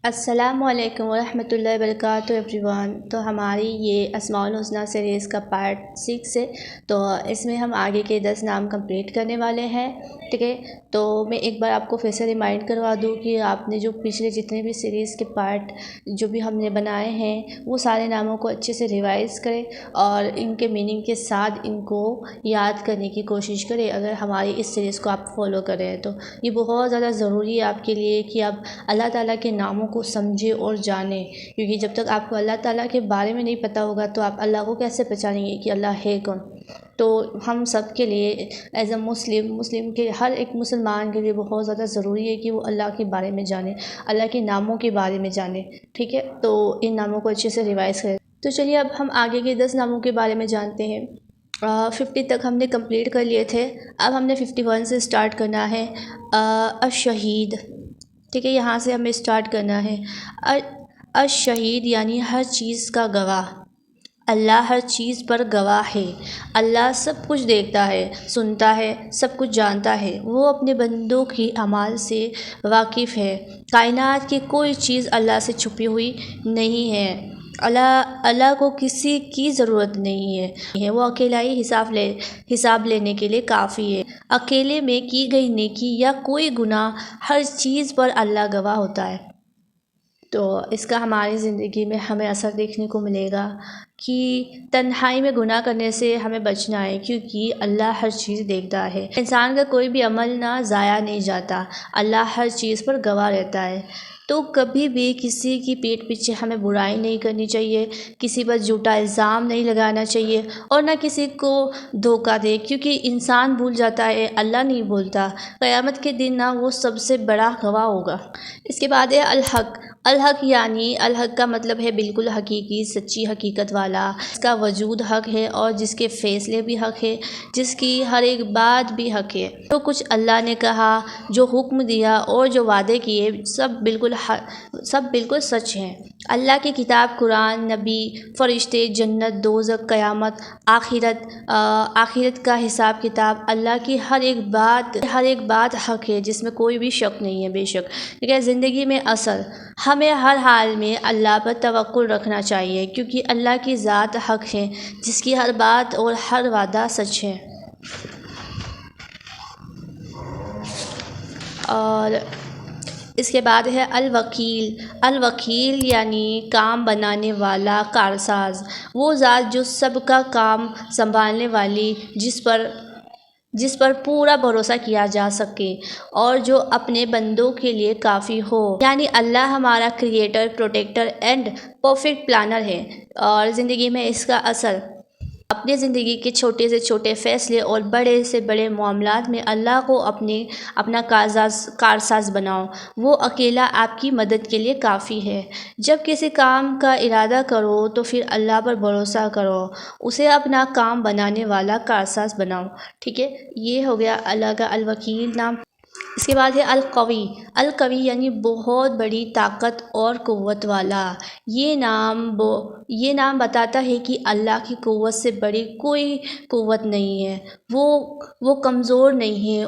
السلام علیکم ورحمۃ اللہ وبرکاتہ ایوری ون۔ تو ہماری یہ اسماء الحسنی سیریز کا پارٹ 6 ہے، تو اس میں ہم آگے کے 10 نام کمپلیٹ کرنے والے ہیں، ٹھیک ہے۔ تو میں ایک بار آپ کو پھر سے ریمائنڈ کروا دوں کہ آپ نے جو پچھلے جتنے بھی سیریز کے پارٹ جو بھی ہم نے بنائے ہیں وہ سارے ناموں کو اچھے سے ریوائز کریں اور ان کے میننگ کے ساتھ ان کو یاد کرنے کی کوشش کریں۔ اگر ہماری اس سیریز کو آپ فالو کریں تو یہ بہت زیادہ ضروری ہے آپ کے لیے کہ آپ اللہ تعالیٰ کے ناموں کو سمجھیں اور جانیں، کیونکہ جب تک آپ کو اللہ تعالیٰ کے بارے میں نہیں پتہ ہوگا تو آپ اللہ کو کیسے پہچانیں گے کہ اللہ ہے کون۔ تو ہم سب کے لیے ایز اے مسلم کے ہر ایک مسلمان کے لیے بہت زیادہ ضروری ہے کہ وہ اللہ کے بارے میں جانے، اللہ کے ناموں کے بارے میں جانے، ٹھیک ہے۔ تو ان ناموں کو اچھے سے ریوائز کریں۔ تو چلیے اب ہم آگے کے 10 ناموں کے بارے میں جانتے ہیں۔ 50 تک ہم نے کمپلیٹ کر لیے تھے، اب ہم نے 51 سے سٹارٹ کرنا ہے۔ الشہید، ٹھیک ہے، یہاں سے ہمیں سٹارٹ کرنا ہے۔ الشہید یعنی ہر چیز کا گواہ، اللہ ہر چیز پر گواہ ہے۔ اللہ سب کچھ دیکھتا ہے، سنتا ہے، سب کچھ جانتا ہے، وہ اپنے بندوں کی اعمال سے واقف ہے۔ کائنات کی کوئی چیز اللہ سے چھپی ہوئی نہیں ہے۔ اللہ کو کسی کی ضرورت نہیں ہے، وہ اکیلا ہی حساب لینے کے لیے کافی ہے۔ اکیلے میں کی گئی نیکی یا کوئی گناہ، ہر چیز پر اللہ گواہ ہوتا ہے۔ تو اس کا ہماری زندگی میں ہمیں اثر دیکھنے کو ملے گا کہ تنہائی میں گناہ کرنے سے ہمیں بچنا ہے، کیونکہ اللہ ہر چیز دیکھتا ہے۔ انسان کا کوئی بھی عمل نہ ضائع نہیں جاتا، اللہ ہر چیز پر گواہ رہتا ہے۔ تو کبھی بھی کسی کی پیٹھ پیچھے ہمیں برائی نہیں کرنی چاہیے، کسی پر جھوٹا الزام نہیں لگانا چاہیے اور نہ کسی کو دھوکہ دے، کیونکہ انسان بھول جاتا ہے، اللہ نہیں بھولتا۔ قیامت کے دن نہ وہ سب سے بڑا گواہ ہوگا۔ اس کے بعد ہے الحق۔ الحق یعنی الحق کا مطلب ہے بالکل حقیقی، سچی حقیقت والا، جس کا وجود حق ہے اور جس کے فیصلے بھی حق ہے، جس کی ہر ایک بات بھی حق ہے۔ جو کچھ اللہ نے کہا، جو حکم دیا اور جو وعدے کیے، سب بالکل سچ ہیں۔ اللہ کی کتاب قرآن، نبی، فرشتے، جنت، دوزخ، قیامت، آخرت کا حساب کتاب، اللہ کی ہر ایک بات حق ہے، جس میں کوئی بھی شک نہیں ہے۔ بے شک ٹھیک ہے۔ زندگی میں اثر، ہمیں ہر حال میں اللہ پر توکل رکھنا چاہیے، کیونکہ اللہ کی ذات حق ہے، جس کی ہر بات اور ہر وعدہ سچ ہے۔ اور اس کے بعد ہے الوکیل۔ الوکیل یعنی کام بنانے والا، کارساز، وہ ذات جو سب کا کام سنبھالنے والی، جس پر پورا بھروسہ کیا جا سکے اور جو اپنے بندوں کے لیے کافی ہو، یعنی اللہ ہمارا creator, protector and perfect planner ہے۔ اور زندگی میں اس کا اثر، اپنے زندگی کے چھوٹے سے چھوٹے فیصلے اور بڑے سے بڑے معاملات میں اللہ کو اپنا کارساز بناؤ، وہ اکیلا آپ کی مدد کے لیے کافی ہے۔ جب کسی کام کا ارادہ کرو تو پھر اللہ پر بھروسہ کرو، اسے اپنا کام بنانے والا کارساز بناؤ، ٹھیک ہے۔ یہ ہو گیا اللہ کا الوکیل نام۔ اس کے بعد ہے القوی۔ القوی یعنی بہت بڑی طاقت اور قوت والا۔ یہ نام بتاتا ہے کہ اللہ کی قوت سے بڑی کوئی قوت نہیں ہے، وہ کمزور نہیں ہے،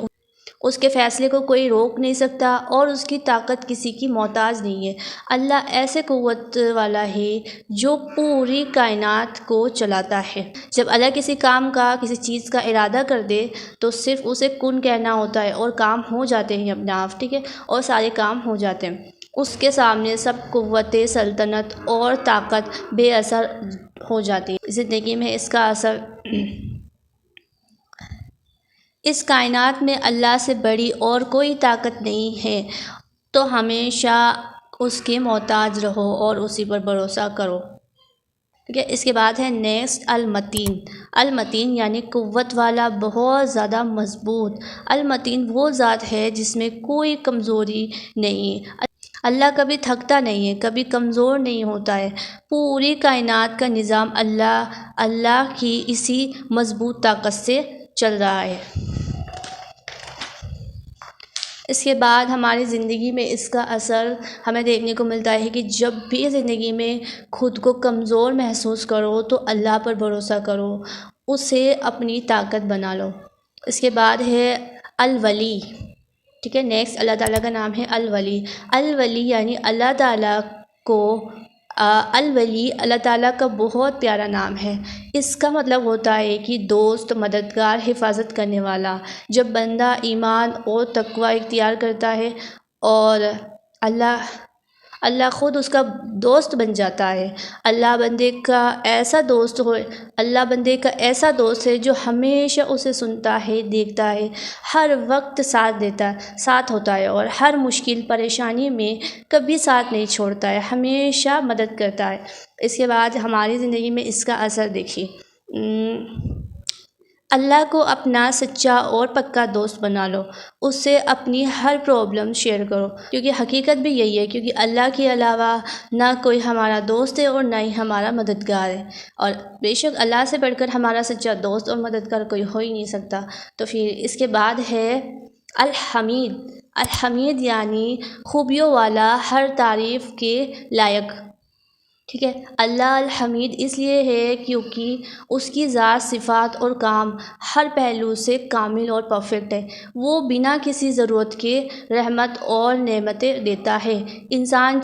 اس کے فیصلے کو کوئی روک نہیں سکتا اور اس کی طاقت کسی کی محتاج نہیں ہے۔ اللہ ایسے قوت والا ہے جو پوری کائنات کو چلاتا ہے۔ جب اللہ کسی کام کا، کسی چیز کا ارادہ کر دے تو صرف اسے کن کہنا ہوتا ہے اور کام ہو جاتے ہیں اپنے آپ، ٹھیک ہے، اور سارے کام ہو جاتے ہیں۔ اس کے سامنے سب قوت، سلطنت اور طاقت بے اثر ہو جاتی ہے۔ زندگی میں اس کا اثر، اس کائنات میں اللہ سے بڑی اور کوئی طاقت نہیں ہے، تو ہمیشہ اس کے محتاج رہو اور اسی پر بھروسہ کرو، ٹھیک ہے۔ اس کے بعد ہے نیکسٹ المتین۔ المتین یعنی قوت والا، بہت زیادہ مضبوط۔ المتین وہ ذات ہے جس میں کوئی کمزوری نہیں۔ اللہ کبھی تھکتا نہیں ہے، کبھی کمزور نہیں ہوتا ہے۔ پوری کائنات کا نظام اللہ کی اسی مضبوط طاقت سے چل رہا ہے۔ اس کے بعد ہماری زندگی میں اس کا اثر ہمیں دیکھنے کو ملتا ہے کہ جب بھی زندگی میں خود کو کمزور محسوس کرو تو اللہ پر بھروسہ کرو، اسے اپنی طاقت بنا لو۔ اس کے بعد ہے الولی۔ ٹھیک ہے، نیکسٹ اللہ تعالیٰ کا نام ہے الولی۔ الولی یعنی اللہ تعالیٰ کو الولی اللہ تعالیٰ کا بہت پیارا نام ہے۔ اس کا مطلب ہوتا ہے کہ دوست، مددگار، حفاظت کرنے والا۔ جب بندہ ایمان اور تقوی اختیار کرتا ہے اور اللہ خود اس کا دوست بن جاتا ہے۔ اللہ بندے کا ایسا دوست ہے جو ہمیشہ اسے سنتا ہے، دیکھتا ہے، ہر وقت ساتھ ہوتا ہے اور ہر مشکل پریشانی میں کبھی ساتھ نہیں چھوڑتا ہے، ہمیشہ مدد کرتا ہے۔ اس کے بعد ہماری زندگی میں اس کا اثر دیکھیے۔ اللہ کو اپنا سچا اور پکا دوست بنا لو، اس سے اپنی ہر پرابلم شیئر کرو، کیونکہ حقیقت بھی یہی ہے، کیونکہ اللہ کے علاوہ نہ کوئی ہمارا دوست ہے اور نہ ہی ہمارا مددگار ہے، اور بے شک اللہ سے بڑھ کر ہمارا سچا دوست اور مددگار کوئی ہو ہی نہیں سکتا۔ تو پھر اس کے بعد ہے الحمید۔ الحمید یعنی خوبیوں والا، ہر تعریف کے لائق۔ ٹھیک ہے، اللہ الحمید اس لیے ہے کیونکہ اس کی ذات، صفات اور کام ہر پہلو سے کامل اور پرفیکٹ ہے۔ وہ بنا کسی ضرورت کے رحمت اور نعمتیں دیتا ہے۔ انسان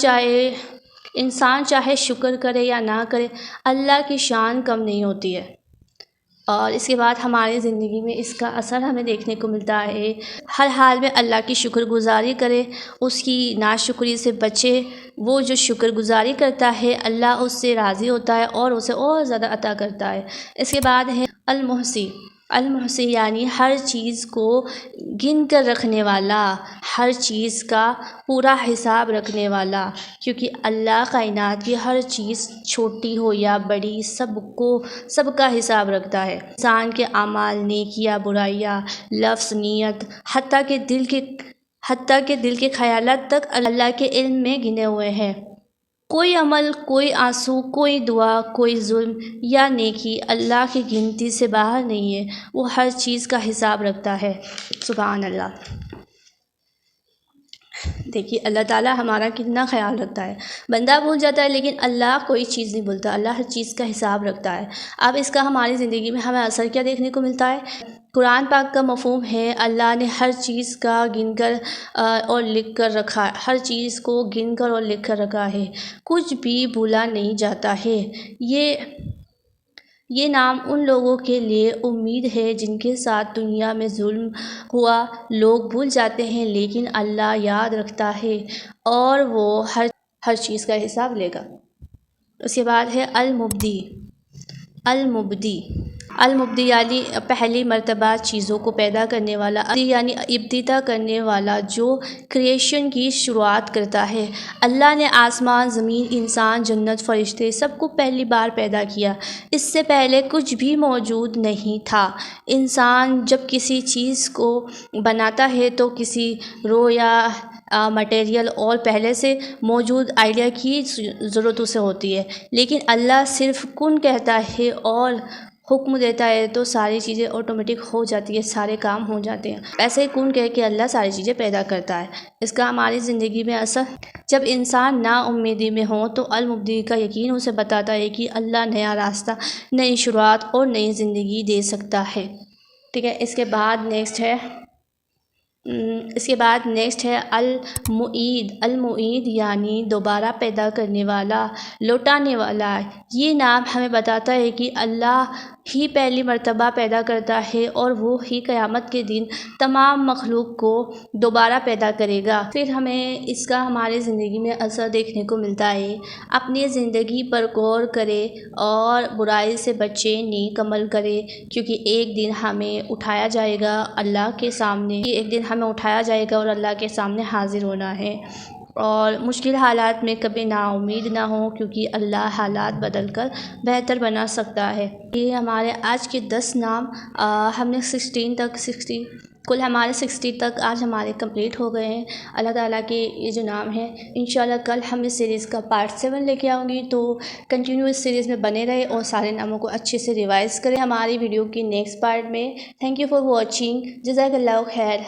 چاہے شکر کرے یا نہ کرے، اللہ کی شان کم نہیں ہوتی ہے۔ اور اس کے بعد ہماری زندگی میں اس کا اثر ہمیں دیکھنے کو ملتا ہے۔ ہر حال میں اللہ کی شکر گزاری کرے، اس کی ناشکری سے بچے۔ وہ جو شکر گزاری کرتا ہے، اللہ اس سے راضی ہوتا ہے اور اسے اور زیادہ عطا کرتا ہے۔ اس کے بعد ہے المحصی۔ المحصی یعنی ہر چیز کو گن کر رکھنے والا، ہر چیز کا پورا حساب رکھنے والا، کیونکہ اللہ کائنات کی ہر چیز چھوٹی ہو یا بڑی سب کا حساب رکھتا ہے۔ انسان کے اعمال، نیکیاں، برائیاں، لفظ، نیت، حتیٰ کہ دل کے خیالات تک اللہ کے علم میں گنے ہوئے ہیں۔ کوئی عمل، کوئی آنسو، کوئی دعا، کوئی ظلم یا نیکی اللہ کی گنتی سے باہر نہیں ہے۔ وہ ہر چیز کا حساب رکھتا ہے۔ سبحان اللہ۔ دیکھیے اللہ تعالیٰ ہمارا کتنا خیال رکھتا ہے۔ بندہ بھول جاتا ہے لیکن اللہ کوئی چیز نہیں بھولتا، اللہ ہر چیز کا حساب رکھتا ہے۔ اب اس کا ہماری زندگی میں ہمیں اثر کیا دیکھنے کو ملتا ہے؟ قرآن پاک کا مفہوم ہے اللہ نے ہر چیز کا گن کر اور لکھ کر رکھا، ہر چیز کو گن کر اور لکھ کر رکھا ہے، کچھ بھی بھولا نہیں جاتا ہے۔ یہ نام ان لوگوں کے لیے امید ہے جن کے ساتھ دنیا میں ظلم ہوا۔ لوگ بھول جاتے ہیں لیکن اللہ یاد رکھتا ہے اور وہ ہر چیز کا حساب لے گا۔ اس کے بعد ہے المبدی۔ المبدی یعنی پہلی مرتبہ چیزوں کو پیدا کرنے والا، یعنی ابتدا کرنے والا، جو کریشن کی شروعات کرتا ہے۔ اللہ نے آسمان، زمین، انسان، جنت، فرشتے سب کو پہلی بار پیدا کیا۔ اس سے پہلے کچھ بھی موجود نہیں تھا۔ انسان جب کسی چیز کو بناتا ہے تو کسی رو یا مٹیریل اور پہلے سے موجود آئیڈیا کی ضرورت اسے ہوتی ہے، لیکن اللہ صرف کن کہتا ہے اور حکم دیتا ہے تو ساری چیزیں آٹومیٹک ہو جاتی ہے، سارے کام ہو جاتے ہیں۔ ایسے ہی کن کہہ کے اللہ ساری چیزیں پیدا کرتا ہے۔ اس کا ہماری زندگی میں اثر، جب انسان نا امیدی میں ہو تو المبدی کا یقین اسے بتاتا ہے کہ اللہ نیا راستہ، نئی شروعات اور نئی زندگی دے سکتا ہے۔ ٹھیک ہے، اس کے بعد نیکسٹ ہے المعید۔ المعید یعنی دوبارہ پیدا کرنے والا، لوٹانے والا۔ یہ نام ہمیں بتاتا ہے کہ اللہ ہی پہلی مرتبہ پیدا کرتا ہے اور وہ ہی قیامت کے دن تمام مخلوق کو دوبارہ پیدا کرے گا۔ پھر ہمیں اس کا ہماری زندگی میں اثر دیکھنے کو ملتا ہے۔ اپنی زندگی پر غور کرے اور برائی سے بچے، نیک عمل کرے، کیونکہ ایک دن ہمیں اٹھایا جائے گا اللہ کے سامنے، اور اللہ کے سامنے حاضر ہونا ہے۔ اور مشکل حالات میں کبھی نا امید نہ ہو، کیونکہ اللہ حالات بدل کر بہتر بنا سکتا ہے۔ یہ ہمارے آج کے 10 نام، ہم نے 16 کل ہمارے 60 تک آج ہمارے کمپلیٹ ہو گئے ہیں۔ اللہ تعالیٰ کے یہ جو نام ہیں، انشاءاللہ کل ہم اس سیریز کا پارٹ 7 لے کے آؤں گی، تو کنٹینیو اس سیریز میں بنے رہے اور سارے ناموں کو اچھے سے ریوائز کریں ہماری ویڈیو کی نیکسٹ پارٹ میں۔ تھینک یو فار واچنگ، جزاک اللہ خیر۔